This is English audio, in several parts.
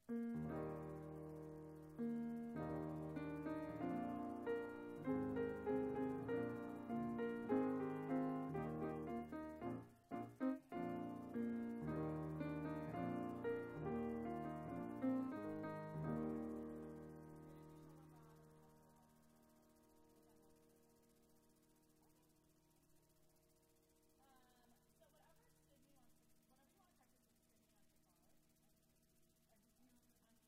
whatever you want to practice with sitting on your bar, you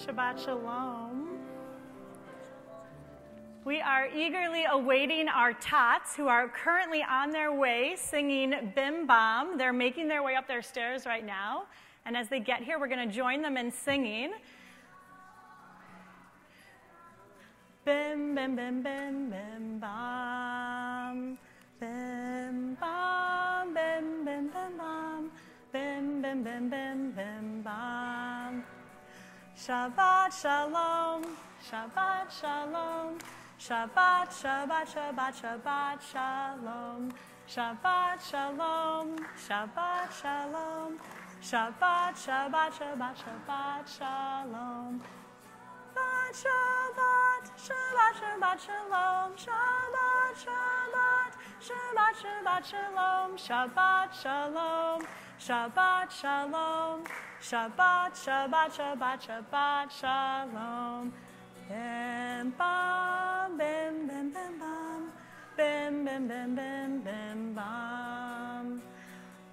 Shabbat Shalom. We are eagerly awaiting our tots who are currently on their way singing Bim Bam. They're making their way up their stairs right now. And as they get here, we're going to join them in singing. Bim, bim, bim, bim, bim, bam. Bim, bam, bim, bim, bim, bam. Bim, bim, bim, bim, bim, bam. Shabbat Shalom, Shabbat Shalom. Shabbat, Shabbat, Shabbat, Shabbat Shalom. Shabbat Shalom, Shabbat Shalom. Shabbat, Shabbat, Shabbat, Shabbat Shalom. Shabbat, Shabbat, Shabbat, Shalom. Shabbat, Shabbat, Shabbat, Shabbat Shalom. Shabbat Shalom, Shabbat Shalom. Shabbat, Shabbat, Shabbat, Shabbat Shalom. Bim bam, bim bim bim bam, bim bim bim bim bim bam,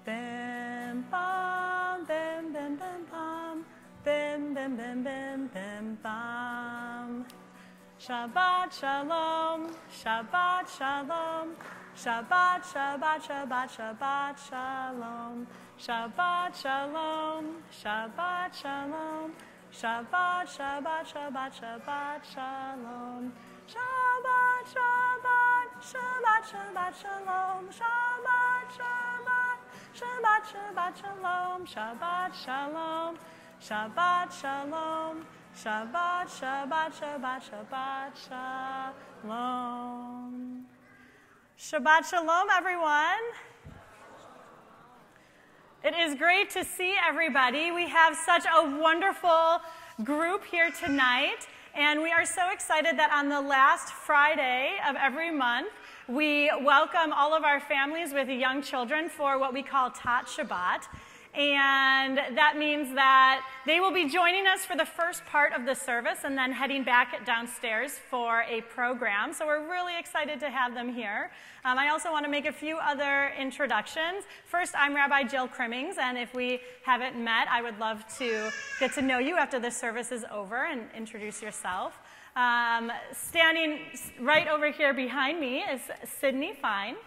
bim bam, bim bim bim bam, bim bim bim bim bim bam. Shabbat Shalom, Shabbat Shalom, Shabbat Shabbat Shabbat Shabbat Shalom, Shabbat Shalom, Shabbat Shalom. Shabbat, Shabbat, Shabbat, Shabbat, Shalom. Shabbat, Shabbat, Shabbat, Shabbat, Shalom. Shabbat, Shabbat, Shabbat, Shabbat, Shalom. Shabbat, Shalom. Shabbat, Shalom. Shabbat, Shabbat, Shabbat, Shabbat, Shalom. Shabbat Shalom, everyone. It is great to see everybody. We have such a wonderful group here tonight, and we are so excited that on the last Friday of every month, we welcome all of our families with young children for what we call Tot Shabbat. And that means that they will be joining us for the first part of the service and then heading back downstairs for a program. So we're really excited to have them here. I also want to make a few other introductions. First, I'm Rabbi Jill Crimmings, and if we haven't met, I would love to get to know you after the service is over and introduce yourself. Standing right over here behind me is Sydney Fine.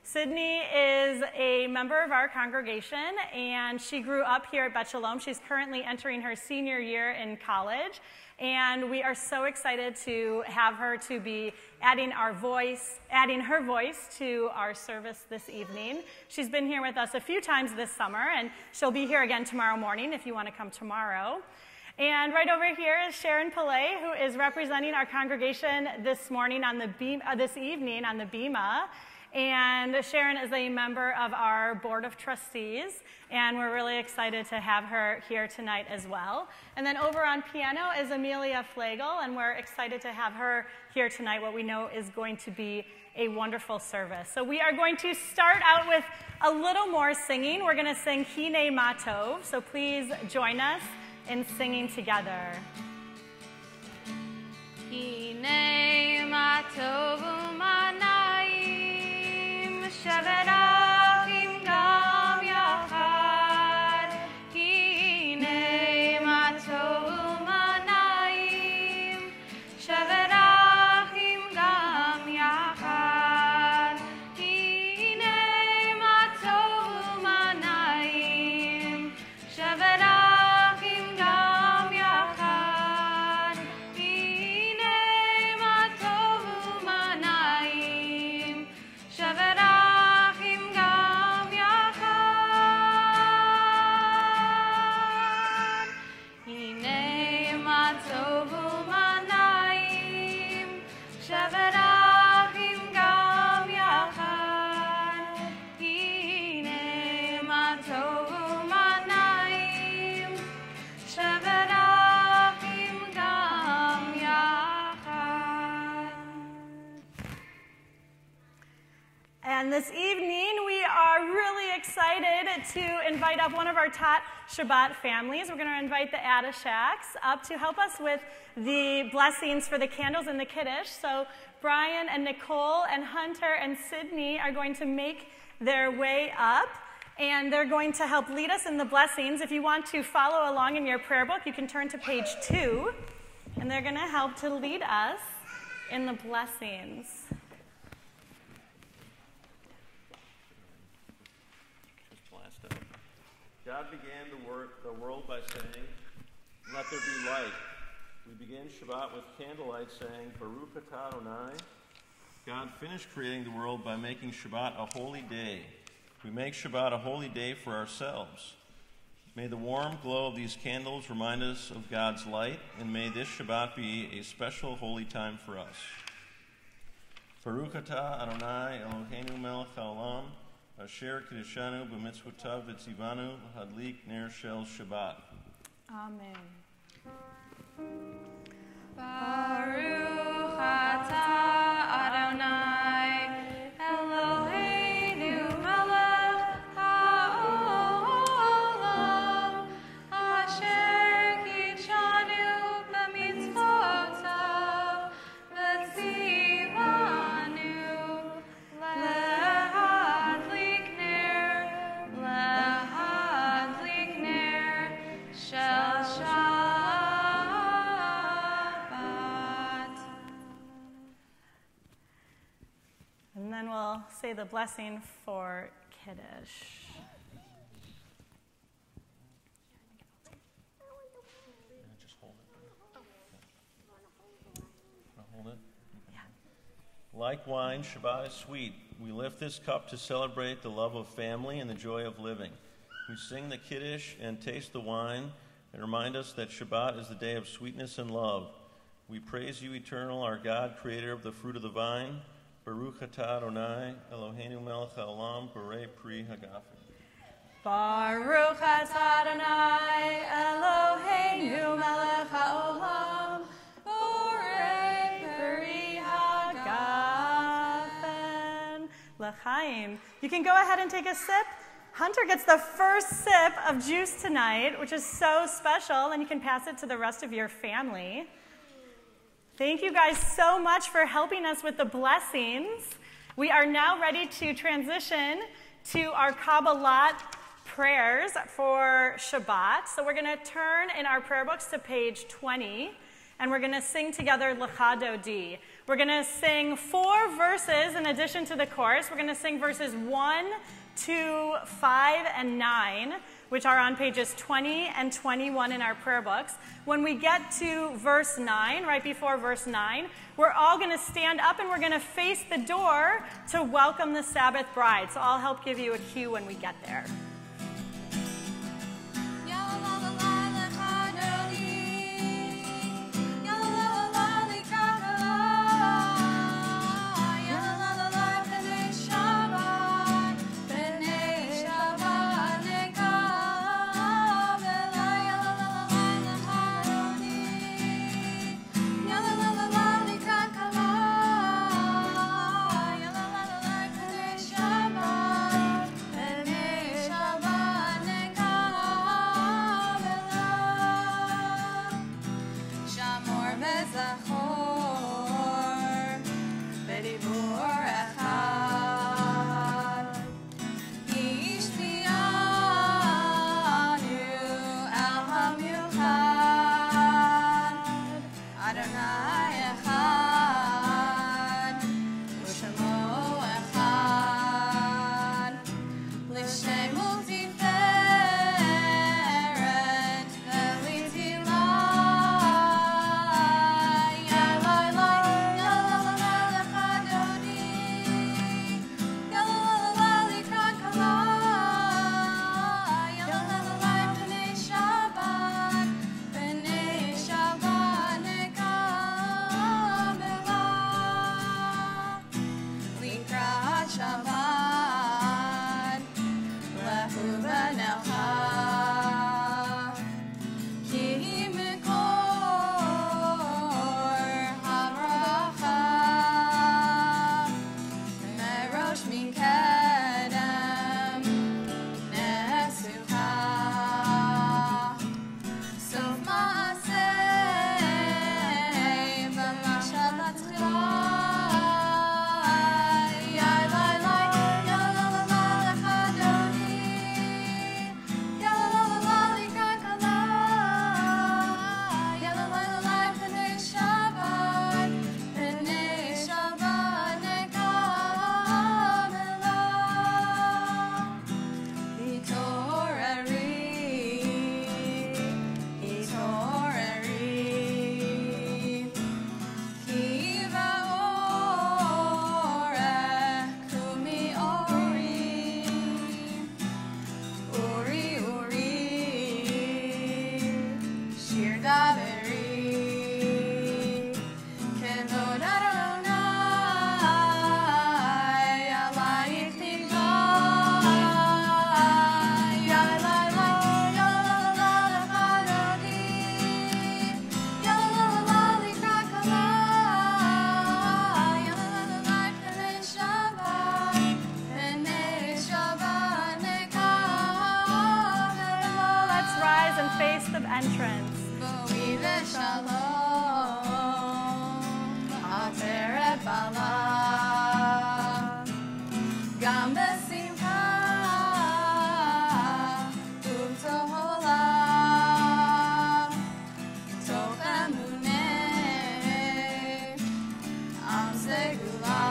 Sydney is a member of our congregation, and she grew up here at Bet Shalom. She's currently entering her senior year in college, and we are so excited to have her to be adding her voice to our service this evening. She's been here with us a few times this summer, and she'll be here again tomorrow morning if you want to come tomorrow. And right over here is Sharon Pillay, who is representing our congregation this evening on the Bima. And Sharon is a member of our Board of Trustees, and we're really excited to have her here tonight as well. And then over on piano is Amelia Flagel, and we're excited to have her here tonight, what we know is going to be a wonderful service. So we are going to start out with a little more singing. We're going to sing Hine Ma Tov, so please join us in singing together. Hine Ma Tov U'Manayim Shevet Achim Gam Yachad. Hine Ma Tov U'Manayim Shevet Achim Gam Yachad. Hine Ma Tov U'Manayim Shevet Achim Gam Yachad. Hine Ma Tov U'Manayim Shevet Achim Gam Yachad. Hine Ma Tov U'Manayim Shevet Achim Gam Yachad. Hine Ma Tov U'Manayim Shevet Achim Gam Yachad. And this evening, we are really excited to invite up one of our Tot Shabbat families. We're going to invite the Adashaks up to help us with the blessings for the candles and the Kiddush. So Brian and Nicole and Hunter and Sydney are going to make their way up. and they're going to help lead us in the blessings. If you want to follow along in your prayer book, you can turn to page 2, and they're going to help to lead us in the blessings. God began the world by saying, "Let there be light." We begin Shabbat with candlelight saying, "Baruch atah Adonai." God finished creating the world by making Shabbat a holy day. We make Shabbat a holy day for ourselves. May the warm glow of these candles remind us of God's light, and may this Shabbat be a special holy time for us. Baruch atah Adonai Eloheinu melech haolam, asher kiddushanu b'mitzvotav v'tzivanu hadlik ner shel Shabbat. Amen. Baruch atah Adonai Eloheinu melech haolam, asher kiddushanu b'mitzvotav v'tzivanu lehadlik ner shel Shabbat. And then we'll say the blessing for Kiddush. Just hold it. Hold it? Like wine, Shabbat is sweet. We lift this cup to celebrate the love of family and the joy of living. We sing the Kiddush and taste the wine and remind us that Shabbat is the day of sweetness and love. We praise you, eternal, our God, creator of the fruit of the vine. Baruch atah Adonai Eloheinu melech haolam borei pri hagafen. Baruch atah Adonai Eloheinu melech haolam borei pri hagafen. L'chaim. You can go ahead and take a sip. Hunter gets the first sip of juice tonight, which is so special, and you can pass it to the rest of your family. Thank you guys so much for helping us with the blessings. We are now ready to transition to our Kabbalat prayers for Shabbat. So we're going to turn in our prayer books to page 20, and we're going to sing together Lecha Dodi. We're going to sing 4 verses in addition to the chorus. We're going to sing verses 1, 2, 5, and 9, which are on pages 20 and 21 in our prayer books. When we get to verse 9, right before verse 9, we're all going to stand up and we're going to face the door to welcome the Sabbath bride. So I'll help give you a cue when we get there. Shabbat. entrance. Boive shalom, ateret bala, gam besimcha, ubtohola, toch emuneh, am segula.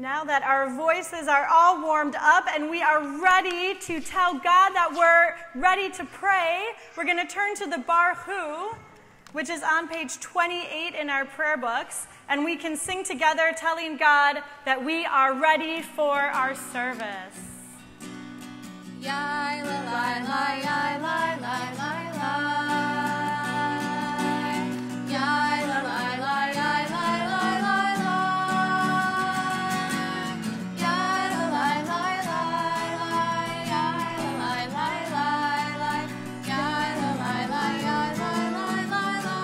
Now that our voices are all warmed up and we are ready to tell God that we're ready to pray, we're going to turn to the Baruch, which is on page 28 in our prayer books, and we can sing together telling God that we are ready for our service. Yai la la la yai la la la la. Yai la la la yai la la la la. Yai la la la la la. Yai la la la la la. Yai la la la yai la la la la.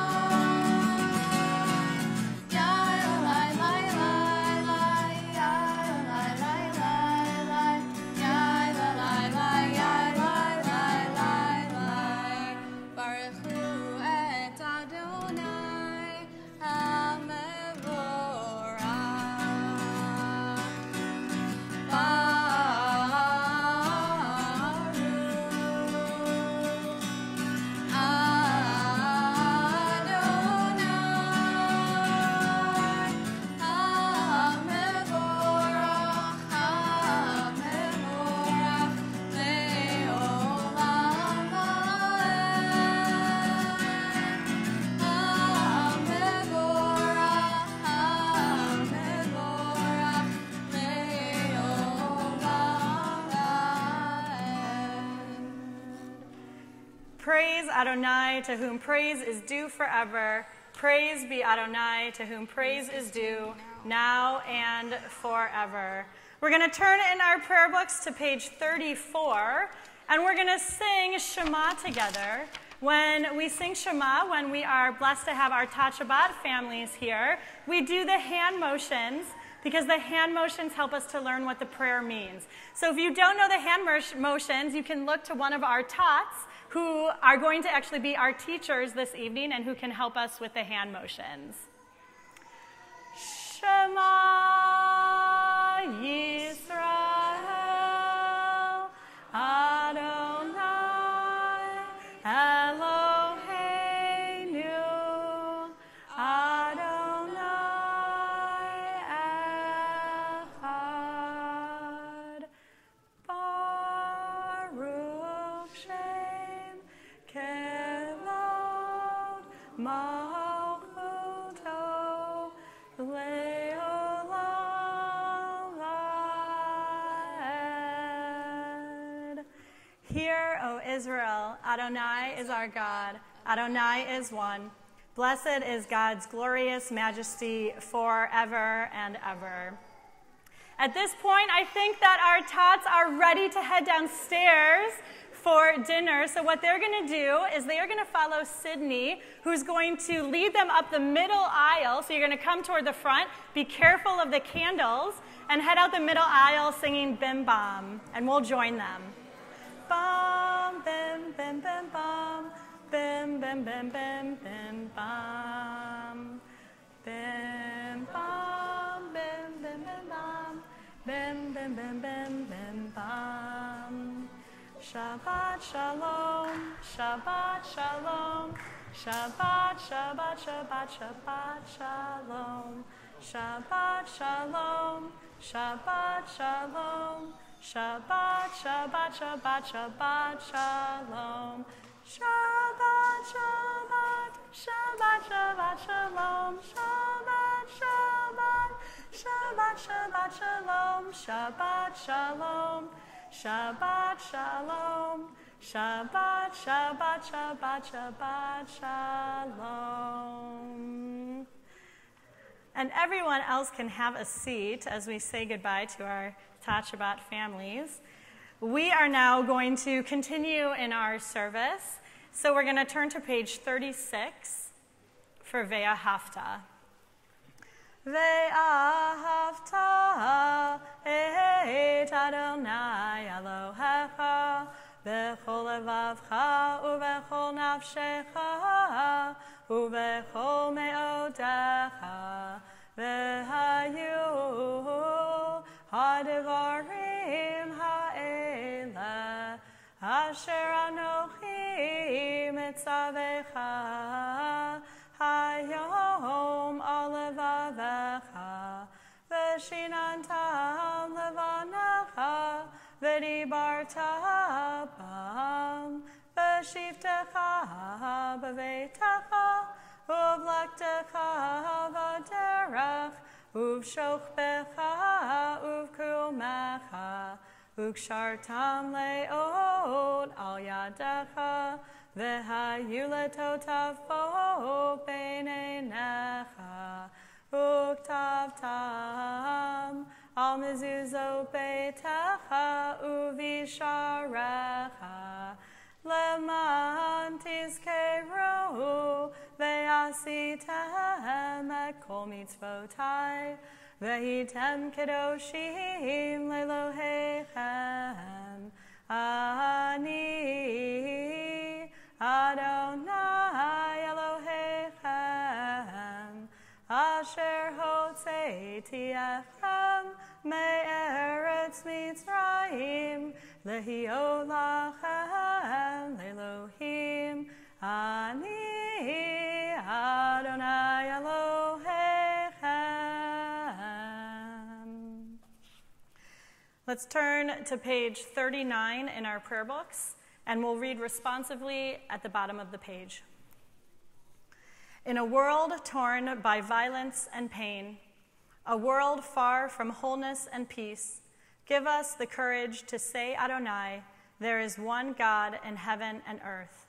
Yai la la la la la. Yai la la la la la. Yai la la la yai la la la la. Baruch Hu et Adonai HaMevorach. Baruch Adonai HaMevorach, HaMevorach le'olam va'ed. HaMevorach, HaMevorach le'olam va'ed. Praise Adonai, to whom praise is due forever. Praise be Adonai, to whom praise is due, now and forever. We're going to turn in our prayer books to page 34, and we're going to sing Shema together. When we sing Shema, when we are blessed to have our Shabbat families here, we do the hand motions, because the hand motions help us to learn what the prayer means. So if you don't know the hand motions, you can look to one of our tots who are going to actually be our teachers this evening and who can help us with the hand motions. Shema Yisrael, Adonai Eloheinu, Adonai Echad. Baruch Shem Kevod Malchuto Le'olam Va'ed. Hear, O Israel, Adonai is our God. Adonai is one. Blessed is God's glorious majesty forever and ever. At this point, I think that our tots are ready to head downstairs for dinner. So what they're going to do is they are going to follow Sydney, who's going to lead them up the middle aisle. So you're going to come toward the front, be careful of the candles, and head out the middle aisle singing Bim Bam, and we'll join them. Bam, bim, bim, bim, bam, bim, bim, bim, bim, bim, bam, bim, bam, bim, bim, bim, bam, bim, bim, bim, bim, bim, bam. Shabbat shalom, Shabbat shalom, Shabbat, Shabbat, Shabbat, Shabbat shalom, Shabbat shalom, Shabbat shalom, Shabbat, Shabbat, Shabbat, Shabbat, Shalom. Shabbat, Shabbat, Shabbat, Shabbat, Shalom. Shabbat, Shabbat, Shabbat, Shabbat, Shalom. Shabbat, Shalom. Shabbat, Shalom. Shabbat, Shabbat, Shabbat, Shabbat, Shalom. And everyone else can have a seat as we say goodbye to our Shabbat families. We are now going to continue in our service. So we're going to turn to page 36 for Ve'ahavta. Ve'ahavta et Adonai Elohecha b'chol levavcha u'b'chol nafshecha u'b'chol me'odecha v'hayu ha'devarim ha'ele asher anochi mitzavecha hayom al levavecha v'shinantam levanecha v'dibarta bam v'shivtecha b'veitecha uvlektecha v'derech uvshochbecha uvkrumecha ukshartam le'od al yadecha v'hayu letotavo b'neinecha uktavtam al mezuzot beitecha uvisharecha leman tizkeru ve'asitem et kol mitzvotai vehitem kedoshim lelohechem ani Adonai Elohechem asher hotzeiti echem me'eretz Mitzrayim lehiot lachem le'elohim ani Adonai Elohechem. Let's turn to page 39 in our prayer books, and we'll read responsively at the bottom of the page. In a world torn by violence and pain, a world far from wholeness and peace, give us the courage to say, Adonai, there is one God in heaven and earth.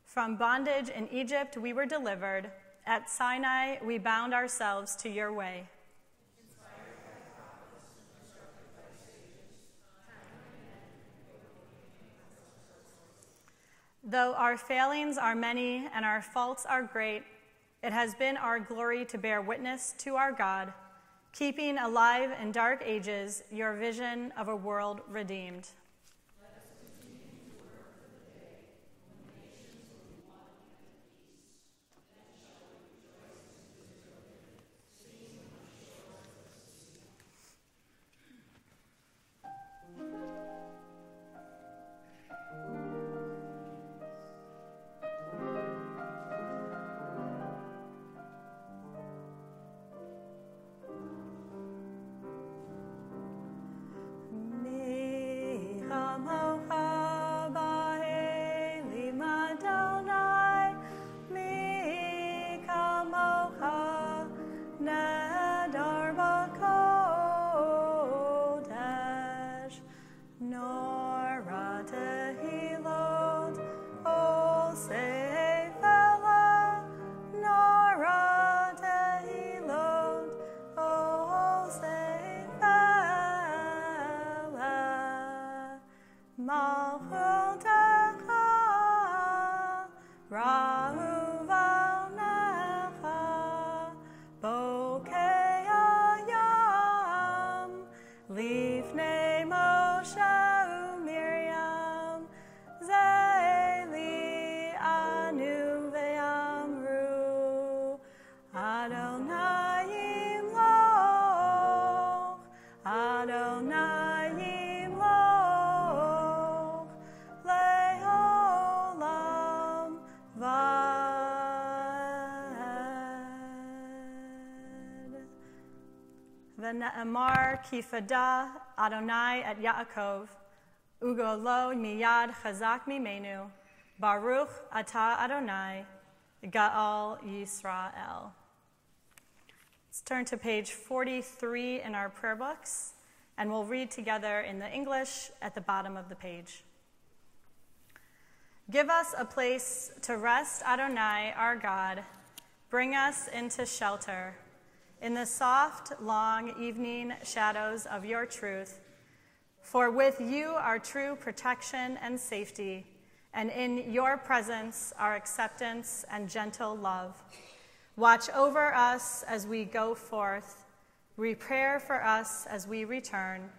From bondage in Egypt we were delivered. At Sinai we bound ourselves to your way. Though our failings are many and our faults are great, it has been our glory to bear witness to our God, keeping alive in dark ages your vision of a world redeemed. v'ne'emar kifada Adonai et Yaakov, ugolo miyad chazak mimenu, Baruch atah Adonai, Gaal Yisrael. Let's turn to page 43 in our prayer books, and we'll read together in the English at the bottom of the page. Give us a place to rest, Adonai, our God. Bring us into shelter. In the soft, long evening shadows of your truth. For with you are true protection and safety, and in your presence are acceptance and gentle love. Watch over us as we go forth. Prepare for us as we return.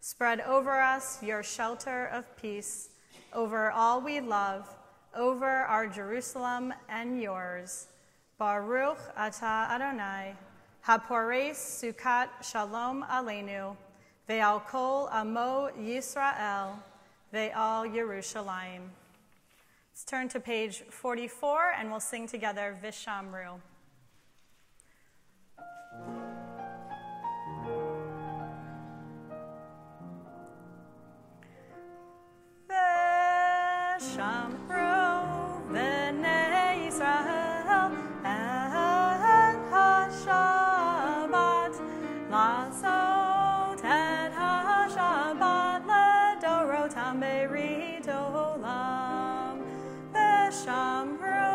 Spread over us your shelter of peace, over all we love, over our Jerusalem and yours. Baruch atah Adonai, hapores sukat shalom aleinu, ve'al kol amo Yisrael, ve'al Yerushalayim. Let's turn to page 44, and we'll sing together Vishamru. Vishamru, v'nei Yisrael, et ha-Shabbat, lasot et ha-Shabbat, ledorotam berit olam. Vishamru,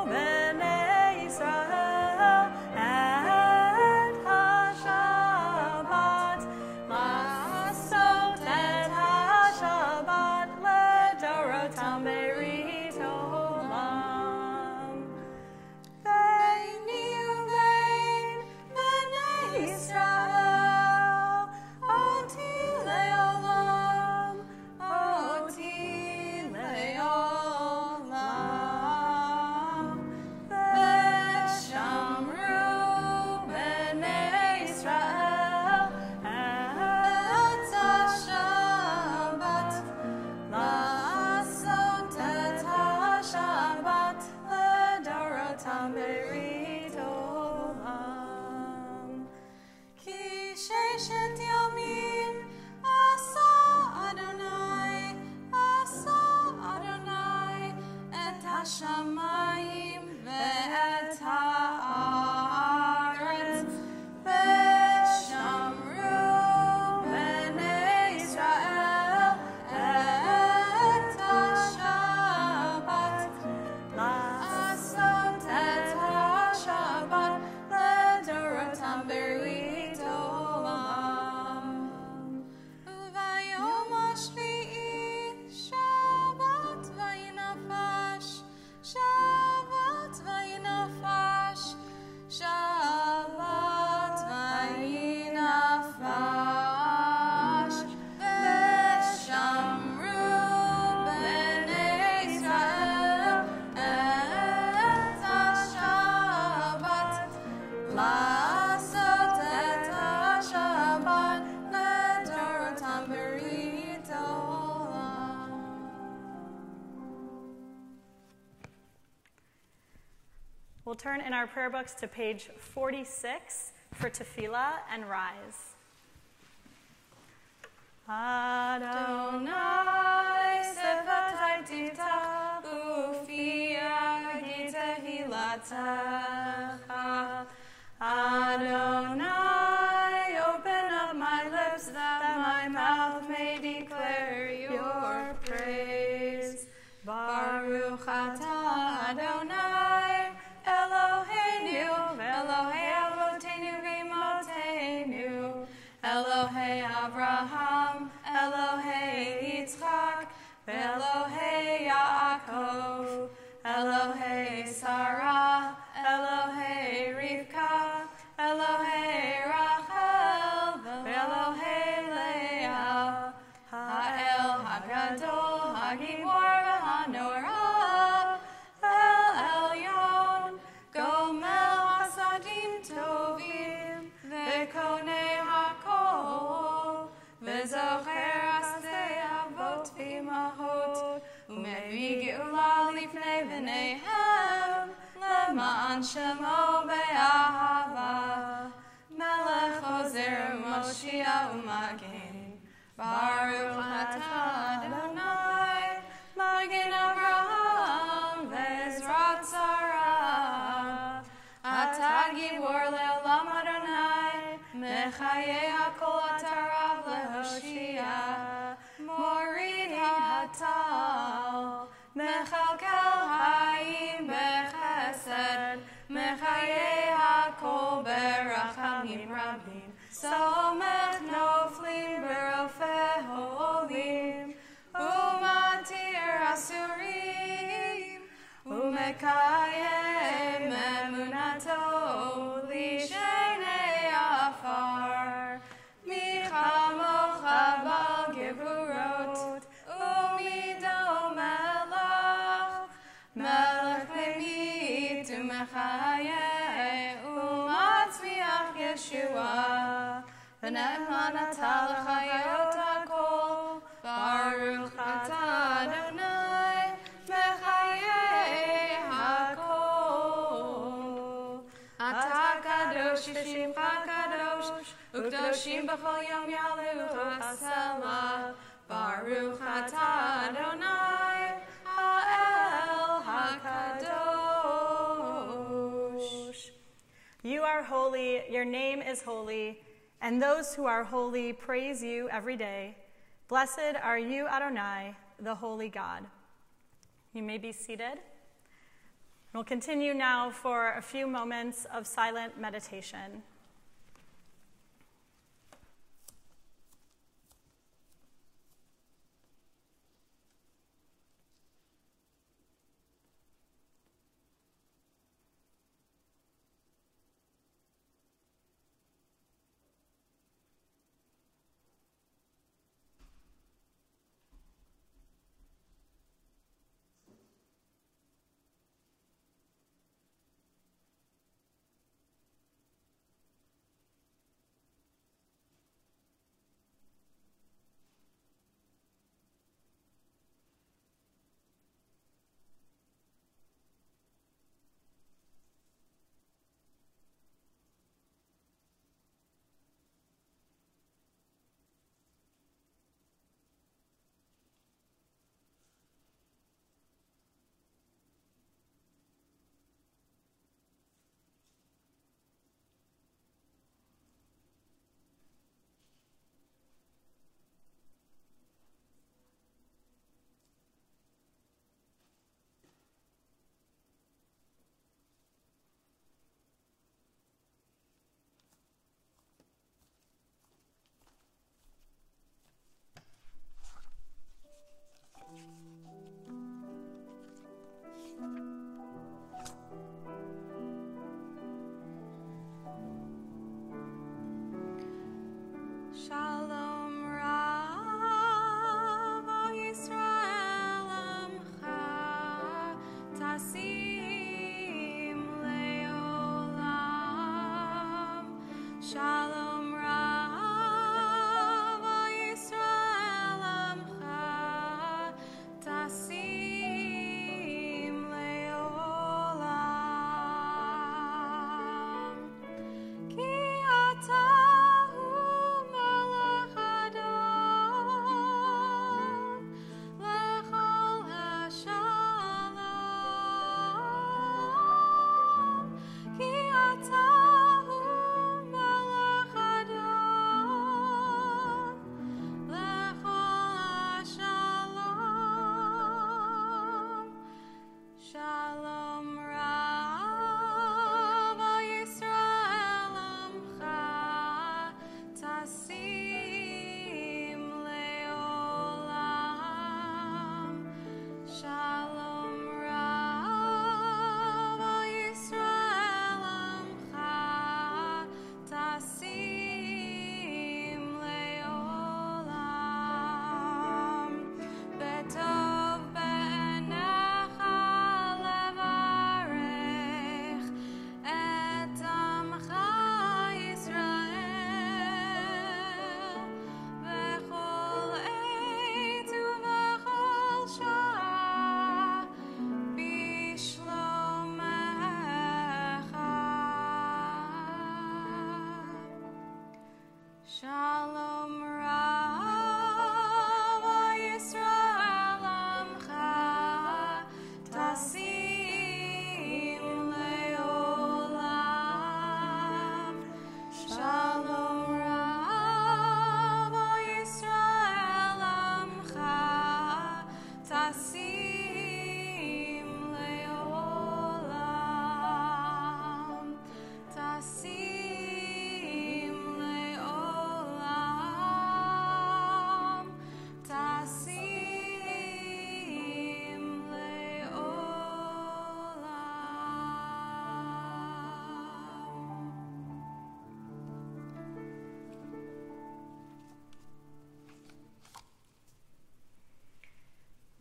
v'nei Yisrael, et ha-Shabbat, lasot et ha-Shabbat, ledorotam berit olam. Ve'ni uvein v'nei Yisrael, oti le'olam, oti le'olam. Veshamru b'nei Yisrael, et ha-Shabbat, lasot et ha-Shabbat, ledorotam berit olam. Ki sheshet yomim asa Adonai, et hashamayim ve'et haaretz. Veshamru b'nei Yisrael, et ha-Shabbat, lasot et ha-Shabbat, ledorotam berit olam. Vayom hashvi'i Shabbat vayinafash, Shabbat vayinafash, Shabbat vayinafash. Veshamru b'nei Yisrael, et ha-Shabbat, lasot et ha-Shabbat, ledorotam berit olam. We'll turn in our prayer books to page 46 for tefillah and rise. Adonai sevatai tifta ufia gitehilatacha. Adonai, open up my lips that my mouth may declare your praise. Baruch atah Adonai, Eloheinu, Elohei Avotenu v'imotenu, Elohei Avraham, Elohei Yitzchak, Elohei Yaakov, Elohei Sarah, Elohei Rivka, Elohei Rachel, Elohei Leah, Ha'el Hagadol, Hagibor v'Hanorah, El Elyon, Gomel Hasadim Tovim, V'konei Hakol, V'zocher Asei Avot v'imahot, Umevi Geula lifnei v'neihem, Lema'an Shemo be'ahava, Melech Ozer Hoshia Umagen. Baruch atah Adonai, Magen Avraham ve'ezrat Sarah. Atah gibor le'olam Adonai, mechayei hakol atarav lehoshia. Morid hatal, mechalkel hayim bechesed, mechayei hakol berachamim rabim. Somech noflim berofeh holim, umatir asurim, umekayem emunato lishenei afar. Michamocha bal gevurot, umido melech, melech lemit umechaye, umatzmiach Yeshua. V'ne'eman atah l'chayot hakol, Baruch atah Adonai, mechayei hakol. Atah kadosh shimcha kadosh, ukdoshim b'chol yom ya'aleu hasela. Baruch atah Adonai, ha'el hakadosh. You are holy, your name is holy, and those who are holy praise you every day. Blessed are you, Adonai, the holy God. You may be seated. We'll continue now for a few moments of silent meditation. Shalom Rav Yisrael Amcha Tasim Leolam. Shalom Rav Yisrael Amcha Tasim Leolam. Ki atah Ki atah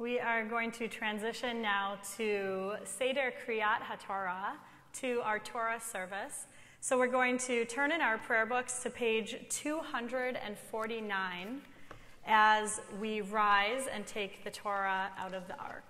We are going to transition now to Seder Kriyat HaTorah, to our Torah service. So we're going to turn in our prayer books to page 249 as we rise and take the Torah out of the ark.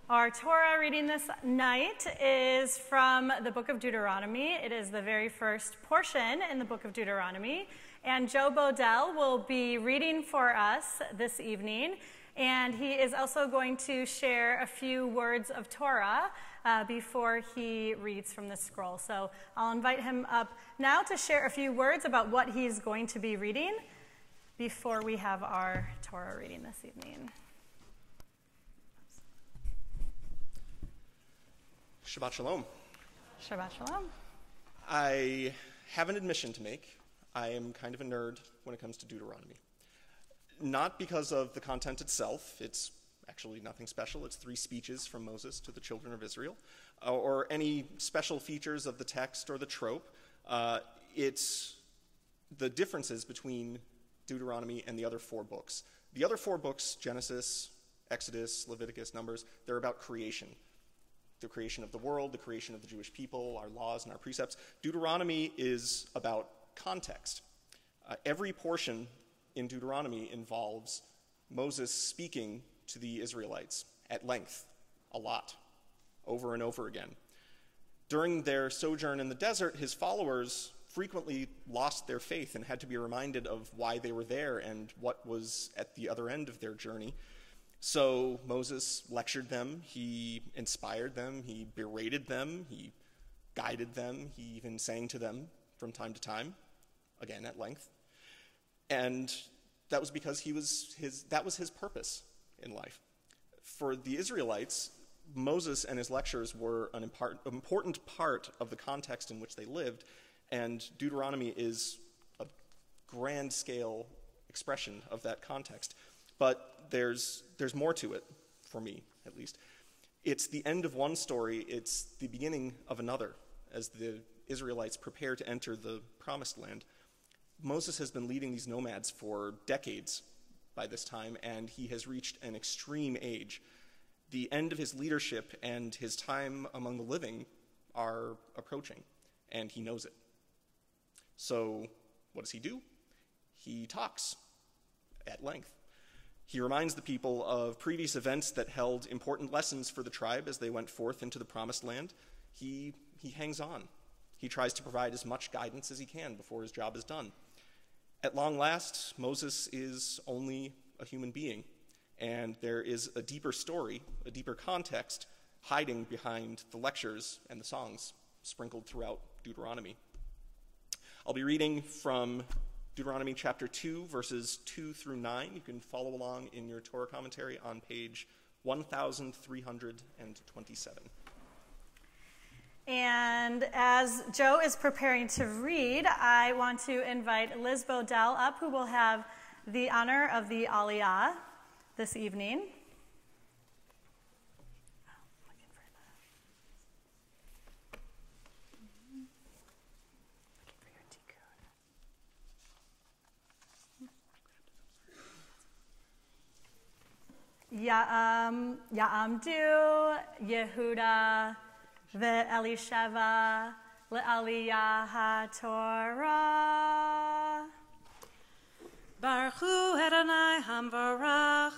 Our Torah reading this night is from the book of Deuteronomy. It is the very first portion in the book of Deuteronomy. And Joe Bodell will be reading for us this evening. And he is also going to share a few words of Torah before he reads from the scroll. So I'll invite him up now to share a few words about what he's going to be reading before we have our Torah reading this evening. Shabbat Shalom. Shabbat Shalom. I have an admission to make. I am kind of a nerd when it comes to Deuteronomy. Not because of the content itself. It's actually nothing special. It's 3 speeches from Moses to the children of Israel, or any special features of the text or the trope. It's the differences between Deuteronomy and the other 4 books. The other 4 books, Genesis, Exodus, Leviticus, Numbers, they're about creation. The creation of the world, the creation of the Jewish people, our laws and our precepts. Deuteronomy is about context. Every portion in Deuteronomy involves Moses speaking to the Israelites at length, a lot, over and over again. During their sojourn in the desert, his followers frequently lost their faith and had to be reminded of why they were there and what was at the other end of their journey. So Moses lectured them, he inspired them, he berated them, he guided them, he even sang to them from time to time, again at length. And that was because that was his purpose in life. For the Israelites, Moses and his lectures were an important part of the context in which they lived, and Deuteronomy is a grand scale expression of that context. But there's more to it, for me at least. It's the end of one story, it's the beginning of another, as the Israelites prepare to enter the promised land. Moses has been leading these nomads for decades by this time, and he has reached an extreme age. The end of his leadership and his time among the living are approaching, and he knows it. So what does he do? He talks at length. He reminds the people of previous events that held important lessons for the tribe as they went forth into the promised land. He hangs on. He tries to provide as much guidance as he can before his job is done. At long last, Moses is only a human being, and there is a deeper story, a deeper context hiding behind the lectures and the songs sprinkled throughout Deuteronomy. I'll be reading from Deuteronomy chapter 2, verses 2 through 9. You can follow along in your Torah commentary on page 1327. And as Joe is preparing to read, I want to invite Liz Bodell up, who will have the honor of the Aliyah this evening. Ya'amdu Yehuda ve'elisheva le'aliyah haTorah. Baruch Hu Adonai Hamvarach.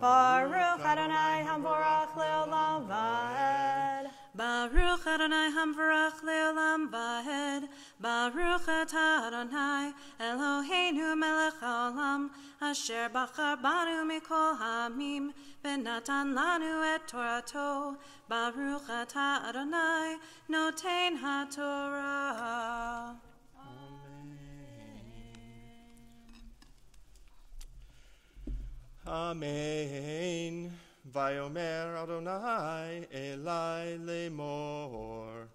Baruch Adonai Hamvarach le'olam va'ed. Baruch Adonai Hamvarach le'olam va'ed. Baruch atah Adonai Eloheinu melech haolam asher bachar banu mikol hamim v'natan lanu et Torato. Baruch atah Adonai noten haTorah. Amen. Vayomer Adonai Elai lemor.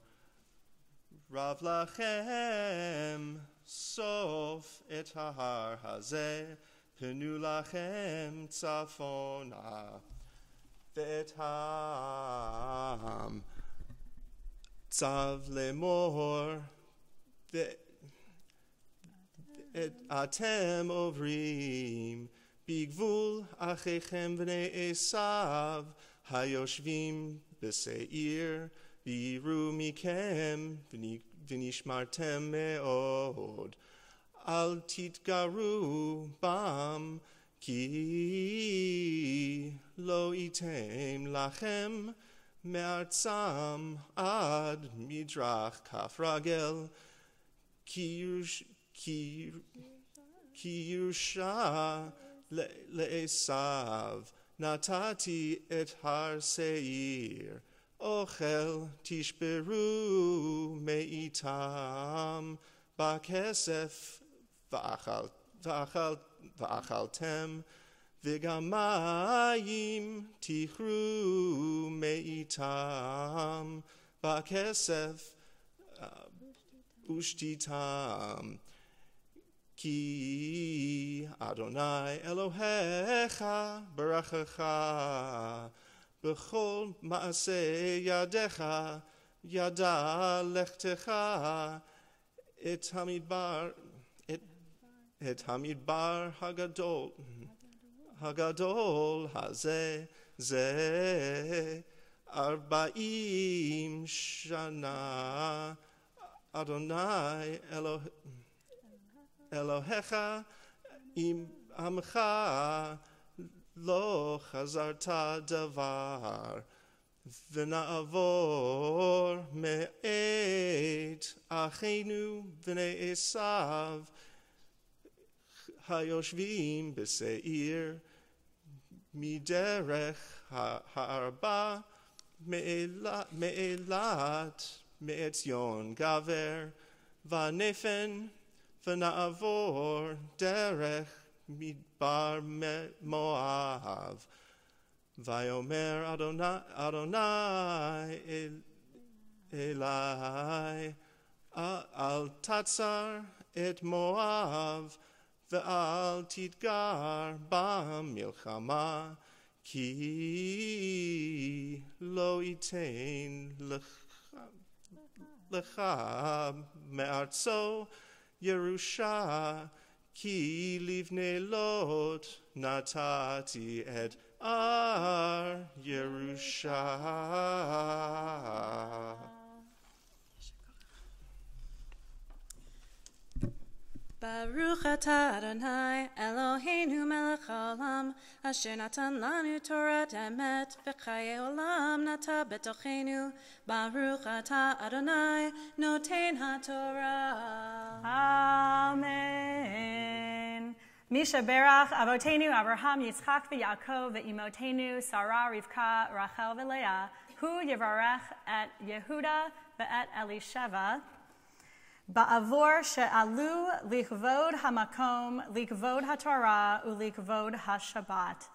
Rav lachem sof et hahar hazeh. Penu lachem tzafona. Ve'etam tzav lemor. Atem ovrim. Bigvul achechem v'nei Esav hayoshvim b'seir v'iru mikem v'nishmartem me'od al titgaru bam ki lo item lachem me'artzam ad midrach kaf ragel ki yusha Le'esav natati et har seir ochel tishberu meitam bakesef va'achaltem v'gamayim tichru meitam bakesef ushtitam. Ki Adonai Elohecha barachecha b'chol ma'aseh yadecha yada lechtecha et hamidbar hagadol hazeh zeh arba'im shana Adonai Elohecha im amcha lo chazarta davar ונעבור מאת אחינו בני עשיו היושבים בשעיר מדרך הארבע מאילת מעציון גבר ונפן ונעבור דרך מדבר מואב ויאמר אדוני אלי אל תצר את מואב ואל תתגר במלחמה כי לא ייתן לך מארצו ירושה כי לבני לוט נתתי את ירושה. Baruch atah Adonai Eloheinu melech haolam asher natan lanu Torat emet v'chaye olam nata betochenu. Baruch atah Adonai noten haTorah. Amen. Misha Berach Avotenu Abraham Yitzchak v'Yaakov v'imotenu Sarah Rivka Rachel v'Leah Hu Yivarech et Yehuda v'et Elisheva Ba'avor she'alu likvod hamakom, likvod haTorah, ulikvod haShabbat.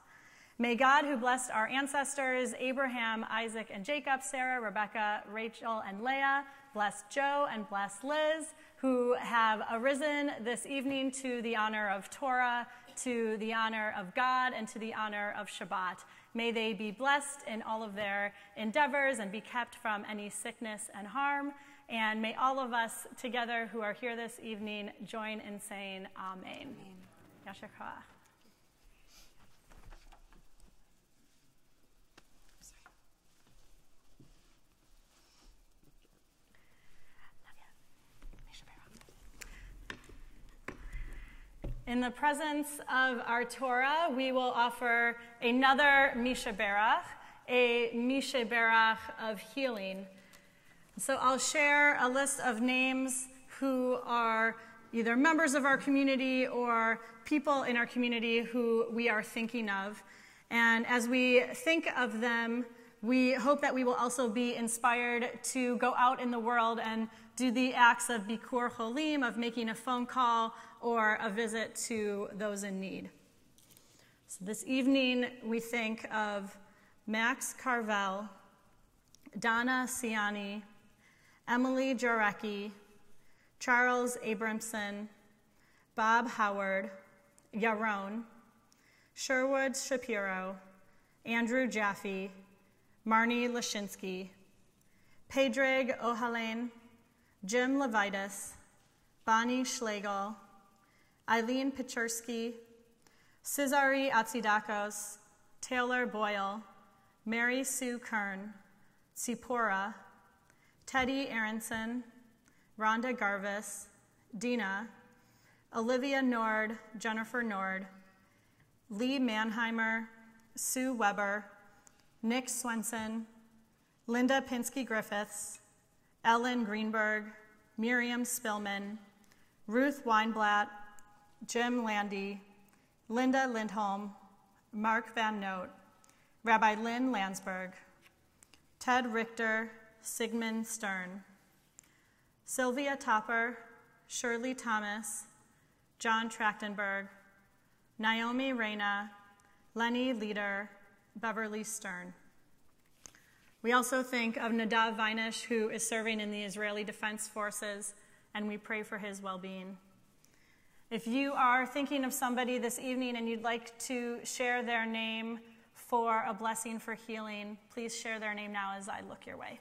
May God, who blessed our ancestors, Abraham, Isaac, and Jacob, Sarah, Rebecca, Rachel, and Leah, bless Joe and bless Liz, who have arisen this evening to the honor of Torah, to the honor of God, and to the honor of Shabbat. May they be blessed in all of their endeavors and be kept from any sickness and harm. And may all of us together who are here this evening join in saying Amen. Yasher koach. In the presence of our Torah, we will offer another Misha Berach, a Misha Berach of healing. So I'll share a list of names who are either members of our community or people in our community who we are thinking of. And as we think of them, we hope that we will also be inspired to go out in the world and do the acts of Bikur Cholim, of making a phone call or a visit to those in need. So this evening, we think of Max Carvel, Donna Ciani, Emily Jarecki, Charles Abramson, Bob Howard, Yaron, Sherwood Shapiro, Andrew Jaffe, Marnie Lashinsky, Pedrig Ohalen, Jim Levitas, Bonnie Schlegel, Eileen Pichersky, Cesare Atsidakos, Taylor Boyle, Mary Sue Kern, Tsipora, Teddy Aronson, Rhonda Garvis, Dina, Olivia Nord, Jennifer Nord, Lee Mannheimer, Sue Weber, Nick Swenson, Linda Pinsky-Griffiths, Ellen Greenberg, Miriam Spillman, Ruth Weinblatt, Jim Landy, Linda Lindholm, Mark Van Noot, Rabbi Lynn Landsberg, Ted Richter, Sigmund Stern, Sylvia Topper, Shirley Thomas, John Trachtenberg, Naomi Reyna, Lenny Leader, Beverly Stern. We also think of Nadav Vinish, who is serving in the Israeli Defense Forces, and we pray for his well-being. If you are thinking of somebody this evening and you'd like to share their name for a blessing for healing, please share their name now as I look your way.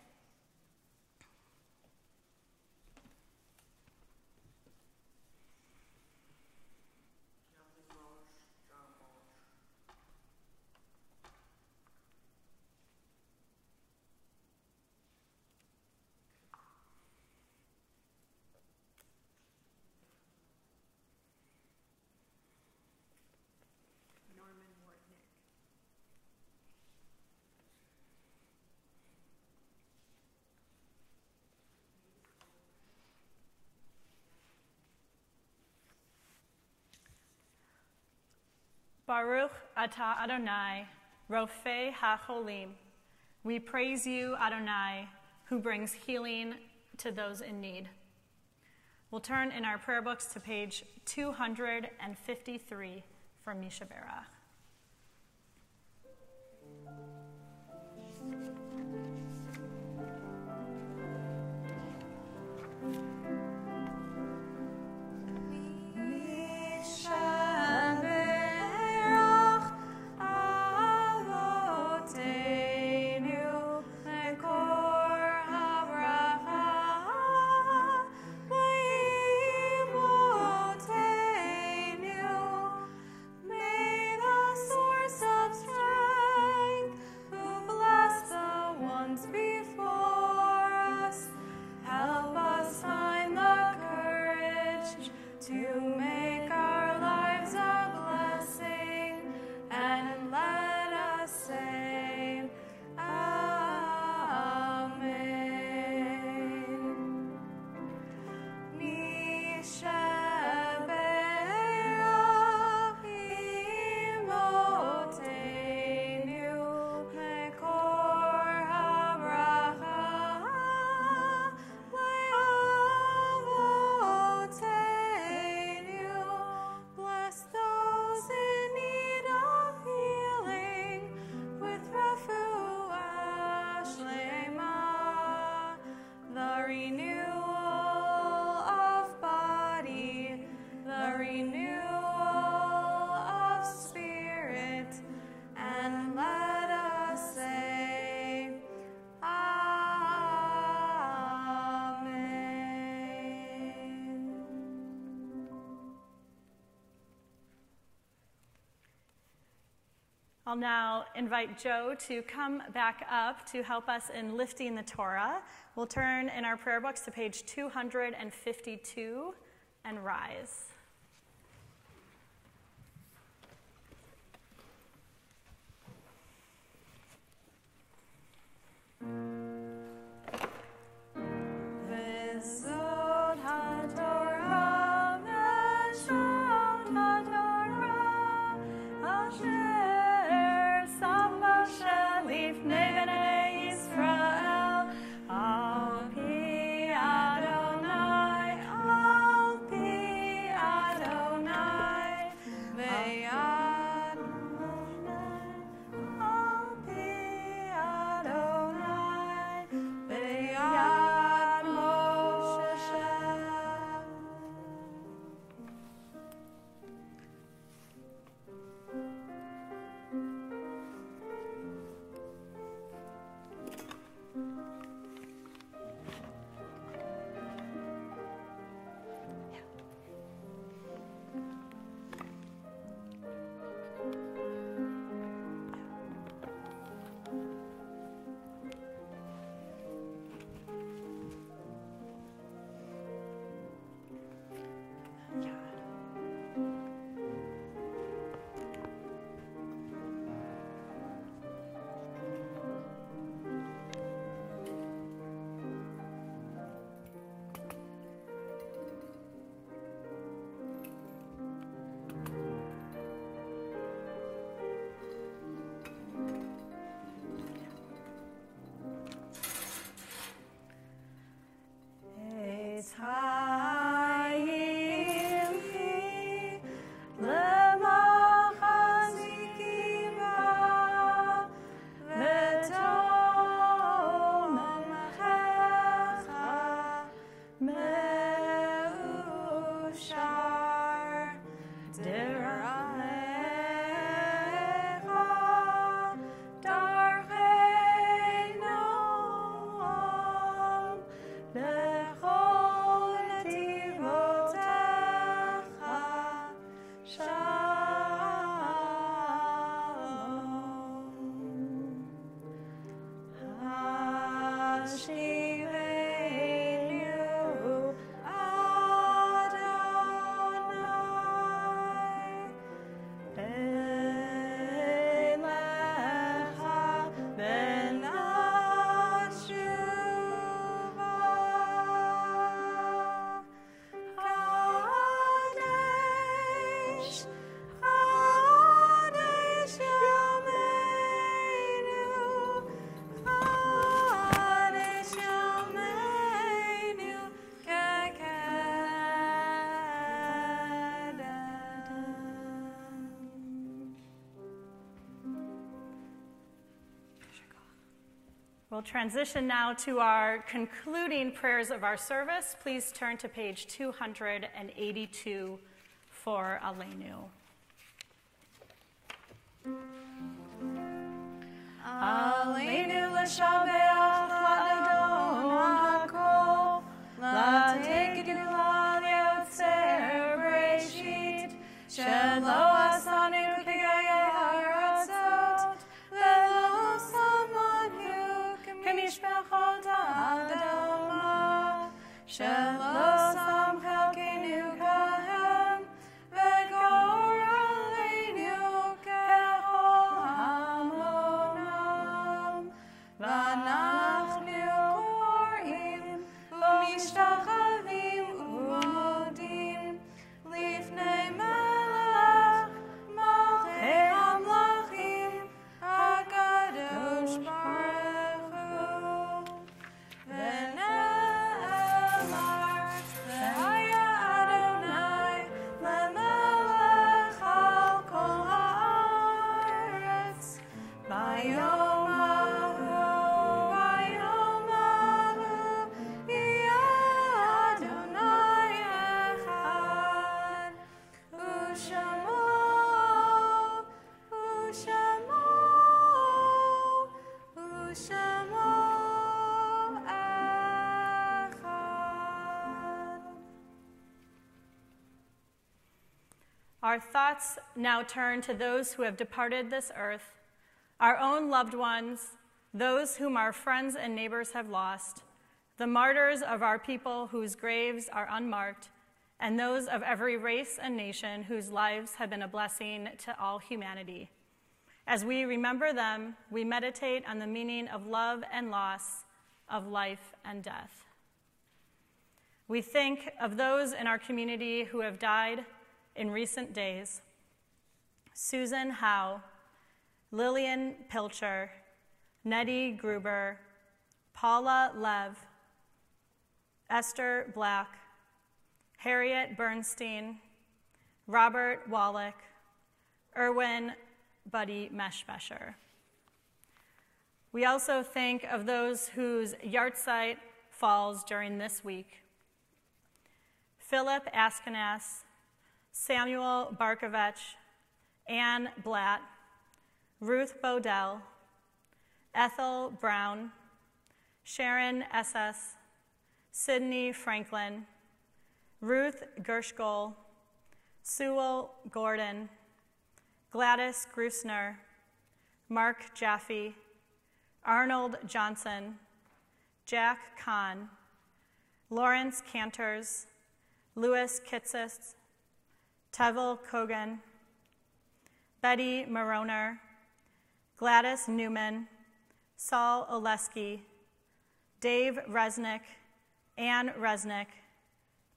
Baruch atah Adonai, Rofei HaCholim. We praise you, Adonai, who brings healing to those in need. We'll turn in our prayer books to page 253 from Mishaberach. I'll now invite Joe to come back up to help us in lifting the Torah. We'll turn in our prayer books to page 252 and rise. Al pi Adonai, We'll transition now to our concluding prayers of our service. Please turn to page 282 for Aleinu. Aleinu l'shabeach l'adon ha'kol, l'tekenu l'yotzer b'reshit, shelo asanu k'gayei ha'aratzot, ve'lo samanu k'mishpachot ha'adama, shelo sam chalkenu kahem, ve'gor aleinu kechol hamonam, v'anachnu korim u'mishtachavim u'modim lifnei melech malchei hamlachim hakadosh baruch hu. V'ne'emar v'haya Adonai lemelech al kol haaretz bayom hahu yeh Adonai echad u'shamo echad. Our thoughts now turn to those who have departed this earth, our own loved ones, those whom our friends and neighbors have lost, the martyrs of our people whose graves are unmarked, and those of every race and nation whose lives have been a blessing to all humanity. As we remember them, we meditate on the meaning of love and loss, of life and death. We think of those in our community who have died in recent days: Susan Howe, Lillian Pilcher, Nettie Gruber, Paula Lev, Esther Black, Harriet Bernstein, Robert Wallach, Erwin Buddy Meshbesher. We also think of those whose yahrzeit falls during this week: Philip Askenas, Samuel Barkovich, Ann Blatt, Ruth Bodell, Ethel Brown, Sharon Essas, Sydney Franklin, Ruth Gershgol, Sewell Gordon, Gladys Grusner, Mark Jaffe, Arnold Johnson, Jack Kahn, Lawrence Cantors, Louis Kitsis, Tevel Kogan, Betty Maroner, Gladys Newman, Saul Oleski, Dave Resnick, Ann Resnick,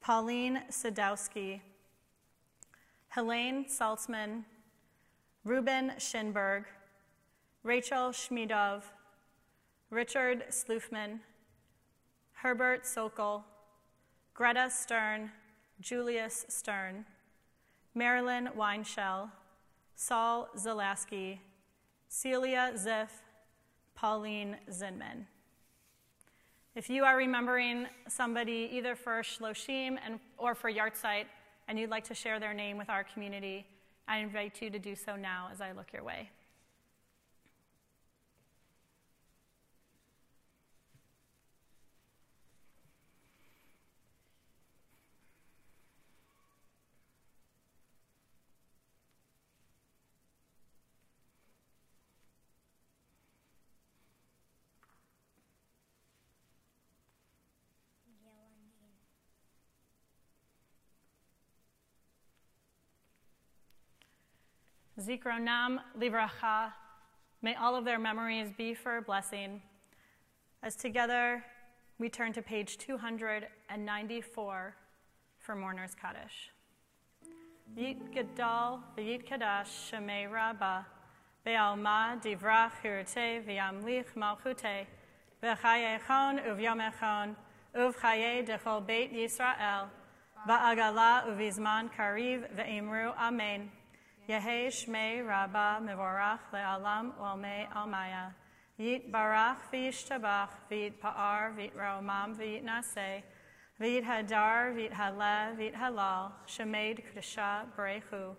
Pauline Sadowski, Helene Saltzman, Ruben Schinberg, Rachel Schmidov, Richard Sloofman, Herbert Sokol, Greta Stern, Julius Stern, Marilyn Weinshell, Saul Zalaski, Celia Ziff, Pauline Zinman. If you are remembering somebody either for Shloshim or for Yahrzeit and you'd like to share their name with our community, I invite you to do so now as I look your way. Zikronam livracha, may all of their memories be for a blessing. As together we turn to page 294 for Mourner's Kaddish. Yit Gadal v'yit Kadash Shemei Rabbah Be'alma divrach hirte v'yamlich malchute v'chayechon uvyomechon uvchaye dechol beit Yisrael va'agala uvizman kariv ve'imru amen. Yehei Shmei Rabbah Mevorach Le'alam Olmei Almaya V'yit barach v'yishtabach, v'yit pa'ar, v'yit ra'omam, v'yit naseh, v'yit hadar, v'yit haleh, v'yit halal, shemed k'dasha b'rechu,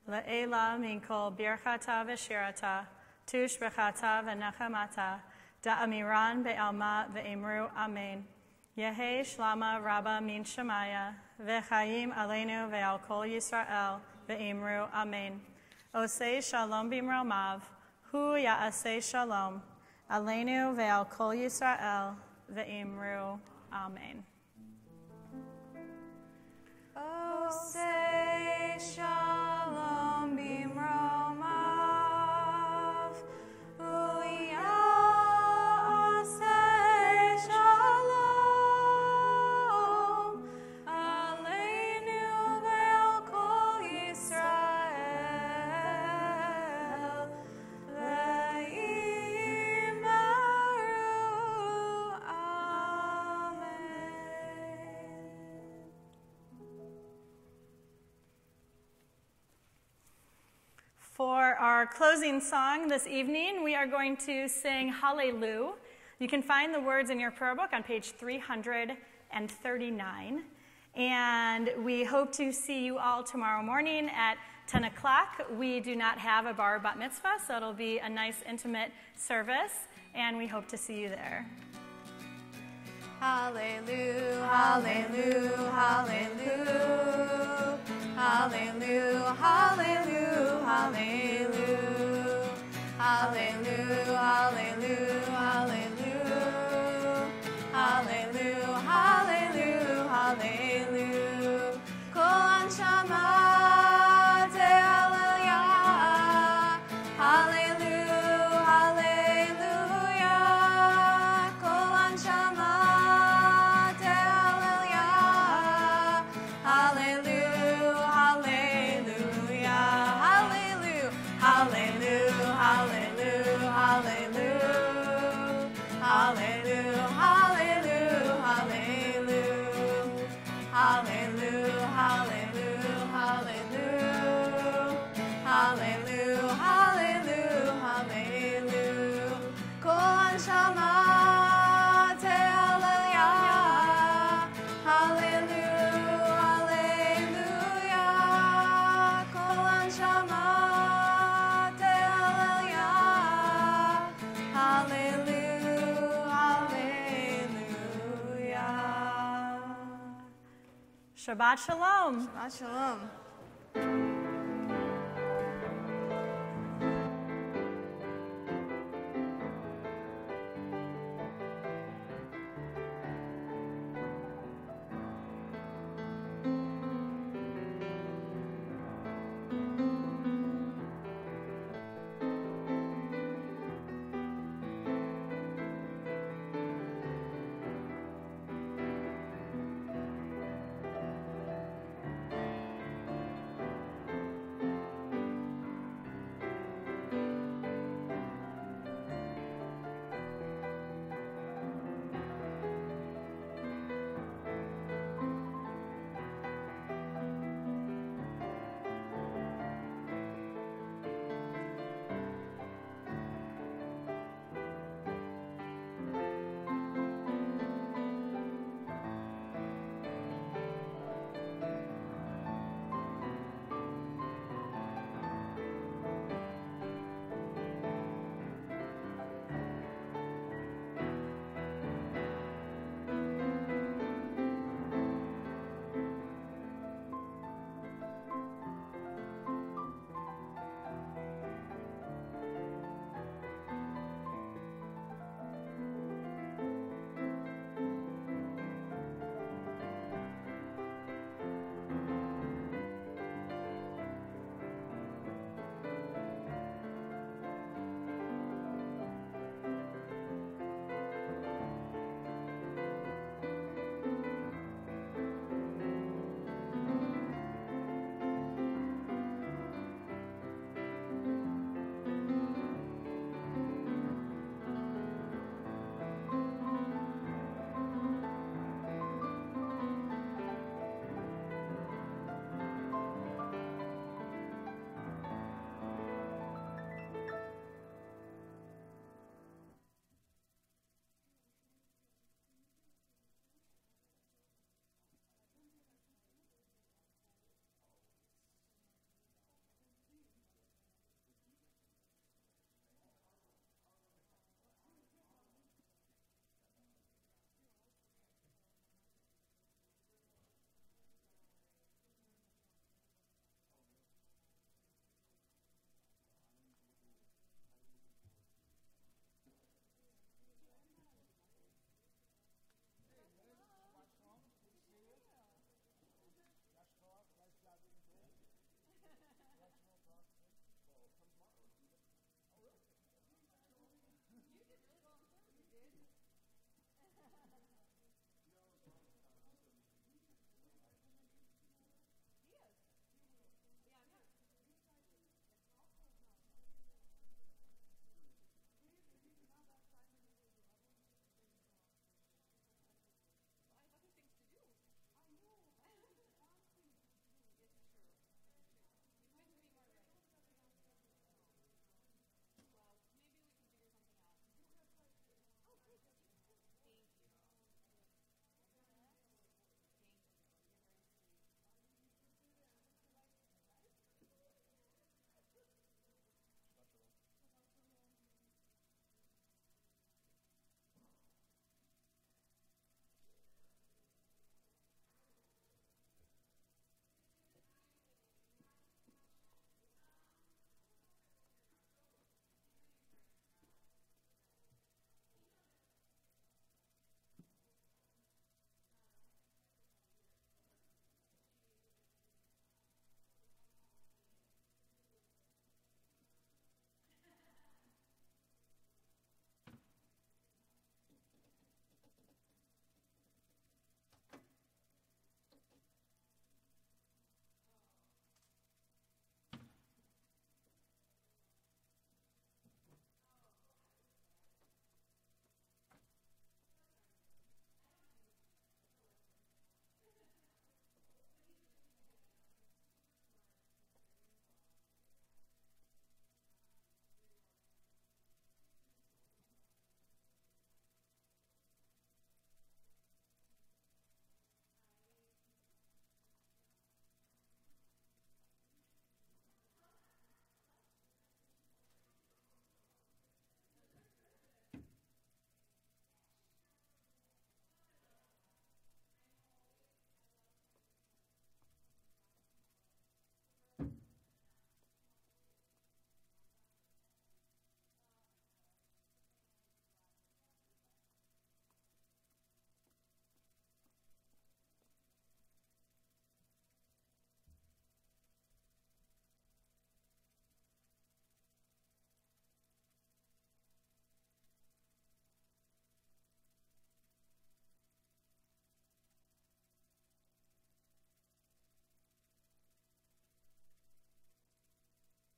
le'ela min kol birchata v'shirata, tush b'chata v'nechamata, da'amiran be'alma v'imru amen. Yehi shlama rabba min shemaya, v'chayim aleinu ve'al kol Yisrael, ve'imru amen. Osei shalom b'mromav, hu ya'asei shalom, aleinu ve'al kol Yisrael, ve'imru amen. Osei shalom b'mromav, hu ya'asei shalom, aleinu ve'al kol Yisrael, ve'imru amen. For our closing song this evening, we are going to sing Hallelujah. You can find the words in your prayer book on page 339. And we hope to see you all tomorrow morning at 10 o'clock. We do not have a bar bat mitzvah, so it'll be a nice, intimate service, and we hope to see you there. Hallelujah, hallelujah, hallelujah, hallelujah, hallelujah, hallelujah, hallelujah, hallelujah, hallelujah, hallelujah, hallelujah. Kol anshama te'aleluyah, hallelujah, hallelujah. Kol anshama te'aleluyah, hallelujah, hallelujah, hallelujah, hallelujah, hallelujah, hallelujah, hallelujah, hallelujah, hallelujah, hallelujah, hallelujah, hallelujah, hallelujah, hallelujah. Kol anshama te'aleluyah, hallelujah, hallelujah. Kol anshama te'aleluyah, hallelujah, hallelujah. Shabbat shalom. Shabbat shalom.